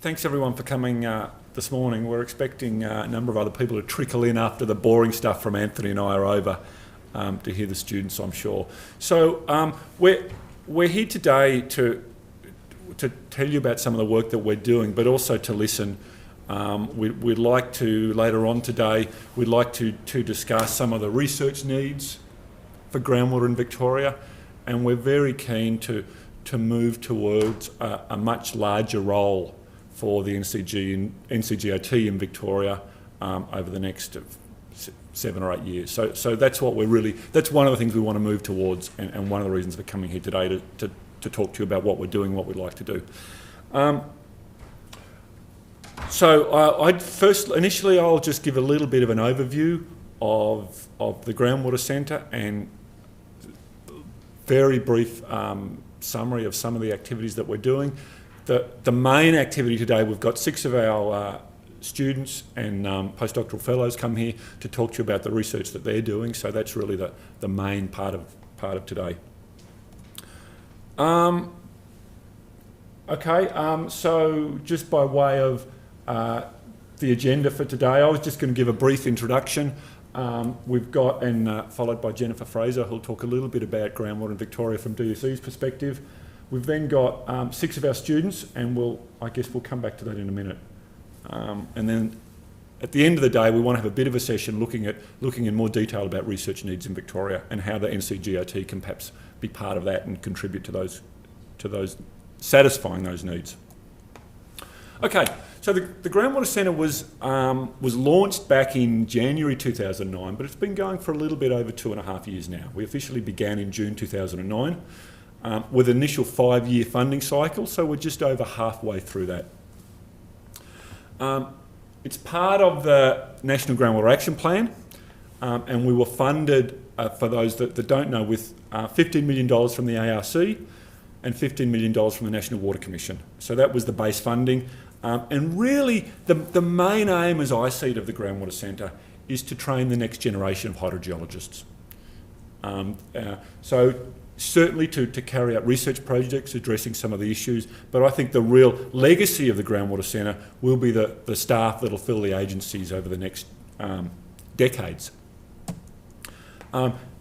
Thanks everyone for coming this morning. We're expecting a number of other people to trickle in after the boring stuff from Anthony and I are over to hear the students, I'm sure. So we're here today to tell you about some of the work that we're doing, but also to listen. We'd like to, later on today, we'd like to discuss some of the research needs for groundwater in Victoria, and we're very keen to move towards a much larger role for the NCGOT in Victoria over the next 7 or 8 years. So that's what that's one of the things we want to move towards, and one of the reasons we're coming here today to talk to you about what we're doing, what we'd like to do. Initially I'll just give a little bit of an overview of the Groundwater Centre and very brief summary of some of the activities that we're doing. The main activity today, we've got 6 of our students and postdoctoral fellows come here to talk to you about the research that they're doing, so that's really the main part of today. So just by way of the agenda for today, I was just going to give a brief introduction. We've got, followed by Jennifer Fraser, who'll talk a little bit about groundwater in Victoria from DSE's perspective. We've then got 6 of our students, and I guess we'll come back to that in a minute. And then at the end of the day, we want to have a bit of a session looking in more detail about research needs in Victoria and how the NCGOT can perhaps be part of that and contribute to those satisfying those needs. Okay, so the Groundwater Centre was launched back in January 2009, but it's been going for a little bit over 2.5 years now. We officially began in June 2009 with an initial 5-year funding cycle, so we're just over halfway through that. It's part of the National Groundwater Action Plan, and we were funded, for those that don't know, with $15 million from the ARC and $15 million from the National Water Commission. So that was the base funding. And really, the main aim, as I see it, of the Groundwater Centre is to train the next generation of hydrogeologists. So certainly to carry out research projects addressing some of the issues, but I think the real legacy of the Groundwater Centre will be the staff that will fill the agencies over the next decades.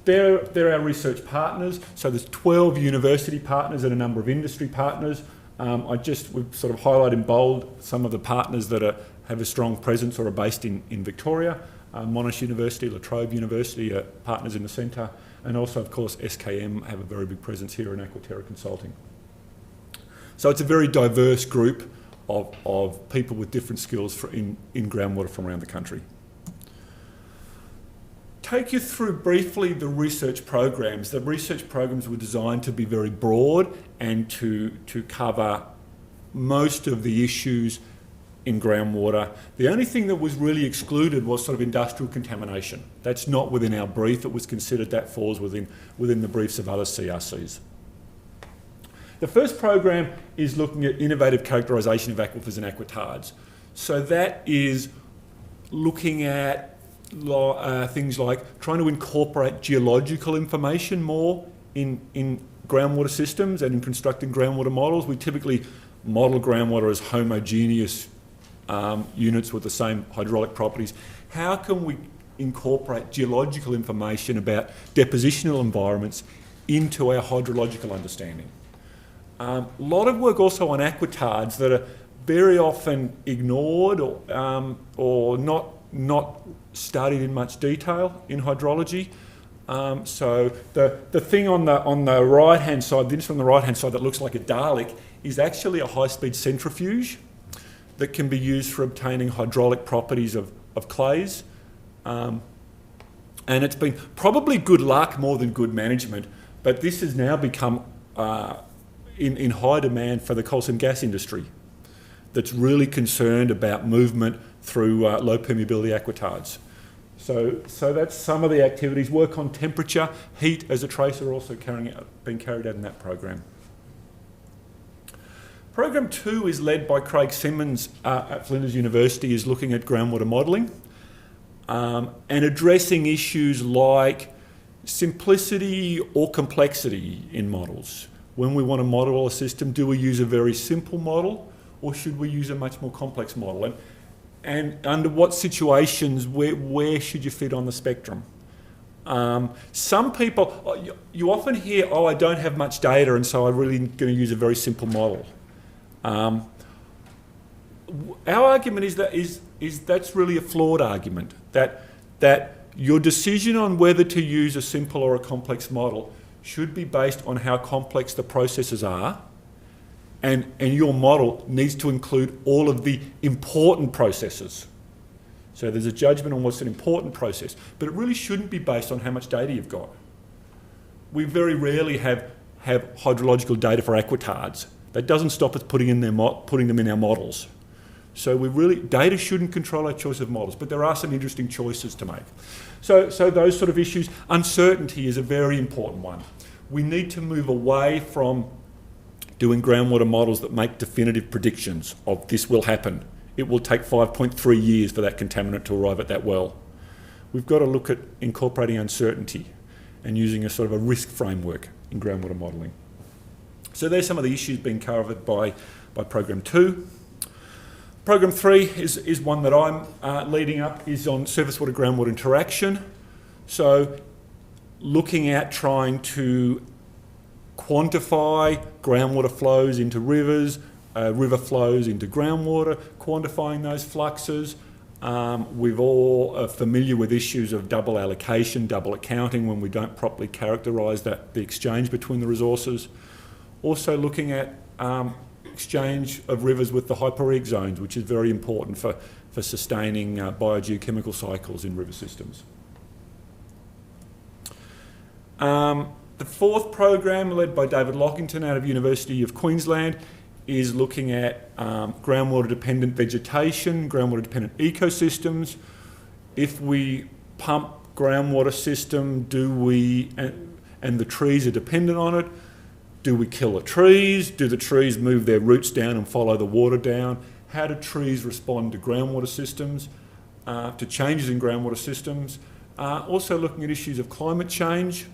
They're our research partners, so there's 12 university partners and a number of industry partners. We've sort of highlighted in bold some of the partners that have a strong presence or are based in Victoria. Monash University, La Trobe University are partners in the centre, and also of course SKM have a very big presence here in Aquaterra Consulting. So it's a very diverse group of people with different skills in groundwater from around the country. Take you through briefly the research programs. The research programs were designed to be very broad and to cover most of the issues in groundwater. The only thing that was really excluded was sort of industrial contamination. That's not within our brief. It was considered that falls within the briefs of other CRCs. The first program is looking at innovative characterisation of aquifers and aquatards. So that is looking at things like trying to incorporate geological information more in groundwater systems and in constructing groundwater models. We typically model groundwater as homogeneous units with the same hydraulic properties. How can we incorporate geological information about depositional environments into our hydrological understanding? A lot of work also on aquatards that are very often ignored or not studied in much detail in hydrology. So the thing on the right hand side, this on the right hand side that looks like a Dalek, is actually a high-speed centrifuge that can be used for obtaining hydraulic properties of clays. And it's been probably good luck more than good management, but this has now become in high demand for the coal seam gas industry that's really concerned about movement through low permeability aquatards. So that's some of the activities. Work on temperature, heat as a tracer also being carried out in that program. Program 2 is led by Craig Simmons at Flinders University, is looking at groundwater modelling and addressing issues like simplicity or complexity in models. When we want to model a system, do we use a very simple model or should we use a much more complex model? And under what situations, where should you fit on the spectrum? Some people, you often hear, oh, I don't have much data, and so I'm really going to use a very simple model. Our argument is that's really a flawed argument, that your decision on whether to use a simple or a complex model should be based on how complex the processes are, and your model needs to include all of the important processes. So there's a judgment on what's an important process, but it really shouldn't be based on how much data you've got. We very rarely have hydrological data for aquatards. That doesn't stop us putting them in our models. So data shouldn't control our choice of models, but there are some interesting choices to make. So those sort of issues, uncertainty is a very important one. We need to move away from doing groundwater models that make definitive predictions of this will happen. It will take 5.3 years for that contaminant to arrive at that well. We've got to look at incorporating uncertainty and using a sort of a risk framework in groundwater modelling. So there's some of the issues being covered by Program 2. Program 3 is one that I'm leading up, is on surface water groundwater interaction. So looking at trying to quantify groundwater flows into rivers, river flows into groundwater, quantifying those fluxes. We've all are familiar with issues of double allocation, double accounting when we don't properly characterise the exchange between the resources. Also looking at exchange of rivers with the hyporetic zones, which is very important for sustaining biogeochemical cycles in river systems. The fourth program, led by David Lockington out of University of Queensland, is looking at groundwater-dependent vegetation, groundwater-dependent ecosystems. If we pump groundwater system, and the trees are dependent on it, do we kill the trees? Do the trees move their roots down and follow the water down? How do trees respond to groundwater systems, to changes in groundwater systems? Also looking at issues of climate change.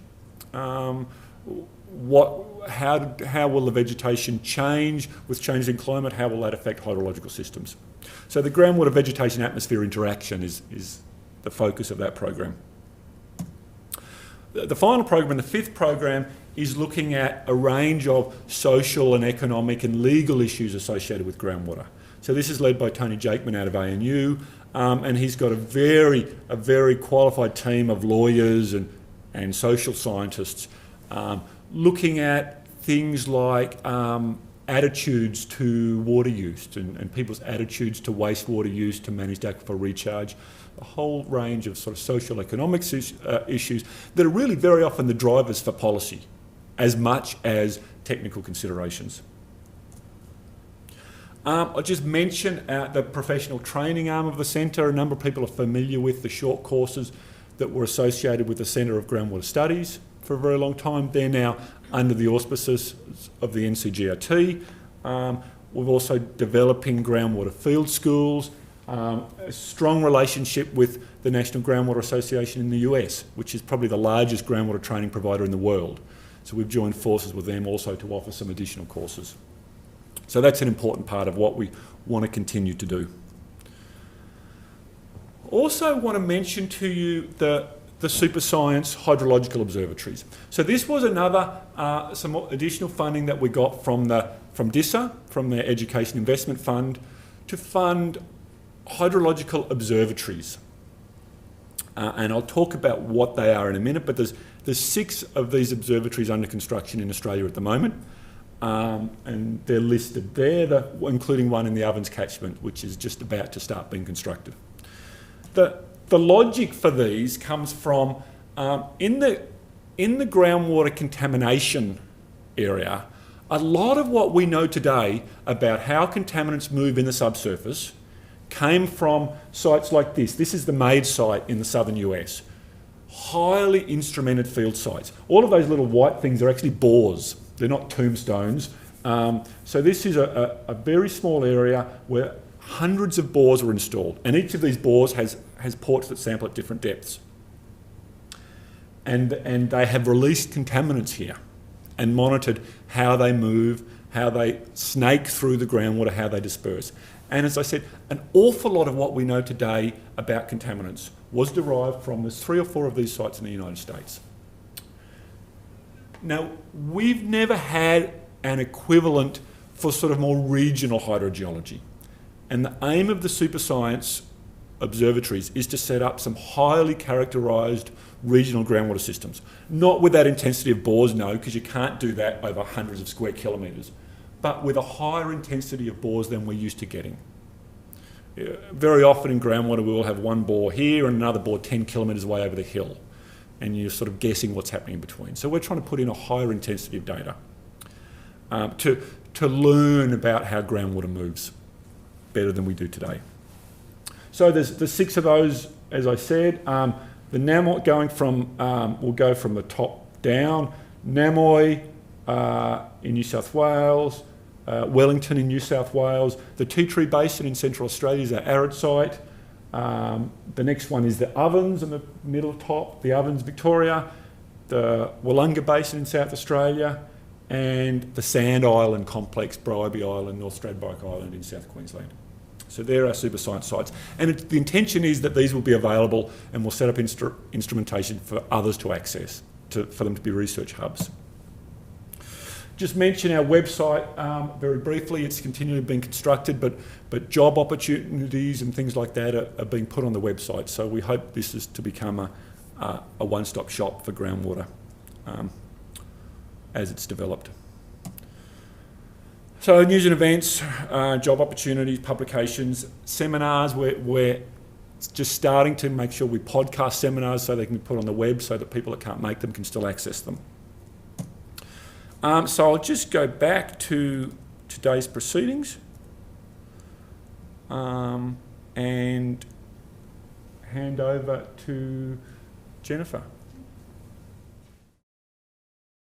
How will the vegetation change with changes in climate? How will that affect hydrological systems? So the groundwater vegetation atmosphere interaction is the focus of that program. The final program, the fifth program, is looking at a range of social and economic and legal issues associated with groundwater. So this is led by Tony Jakeman out of ANU, and he's got a very qualified team of lawyers and social scientists looking at things like attitudes to water use and people's attitudes to wastewater use, to managed aquifer recharge, a whole range of sort of social economic issues that are really very often the drivers for policy as much as technical considerations. I'll just mention the professional training arm of the centre. A number of people are familiar with the short courses that were associated with the Centre of Groundwater Studies for a very long time. They're now under the auspices of the NCGRT. We're also developing groundwater field schools, a strong relationship with the National Groundwater Association in the US, which is probably the largest groundwater training provider in the world. So we've joined forces with them also to offer some additional courses. So that's an important part of what we want to continue to do. Also want to mention to you the super science hydrological observatories. So this was another, some additional funding that we got from DISA, from their Education Investment Fund, to fund hydrological observatories. And I'll talk about what they are in a minute, but there's 6 of these observatories under construction in Australia at the moment. And they're listed there, including one in the Ovens catchment, which is just about to start being constructed. The logic for these comes from in the groundwater contamination area, a lot of what we know today about how contaminants move in the subsurface came from sites like this. This is the MADE site in the southern US. Highly instrumented field sites. All of those little white things are actually bores. They're not tombstones. So this is a very small area where hundreds of bores were installed, and each of these bores has ports that sample at different depths. And they have released contaminants here and monitored how they move, how they snake through the groundwater, how they disperse. And as I said, an awful lot of what we know today about contaminants was derived from there's 3 or 4 of these sites in the United States. Now, we've never had an equivalent for sort of more regional hydrogeology. And the aim of the super science observatories is to set up some highly characterised regional groundwater systems. Not with that intensity of bores, no, because you can't do that over hundreds of square kilometres, but with a higher intensity of bores than we're used to getting. Very often in groundwater we will have one bore here and another bore 10 kilometres away over the hill, and you're sort of guessing what's happening in between. So we're trying to put in a higher intensity of data to learn about how groundwater moves better than we do today. So there's 6 of those, as I said. The Namoy going from, we'll go from the top down. Namoy in New South Wales, Wellington in New South Wales. The Tea Tree Basin in Central Australia is our arid site. The next one is the Ovens in the middle top, the Ovens, Victoria. The Wollonga Basin in South Australia, and the Sand Island Complex, Bribie Island, North Stradbroke Island in South Queensland. So there are super science sites. And the intention is that these will be available, and we'll set up instrumentation for others to access, for them to be research hubs. Just mention our website very briefly. It's continually being constructed, but job opportunities and things like that are being put on the website. So we hope this is to become a one-stop shop for groundwater as it's developed. So news and events, job opportunities, publications, seminars. We're just starting to make sure we podcast seminars so they can be put on the web so that people that can't make them can still access them. So I'll just go back to today's proceedings and hand over to Jennifer.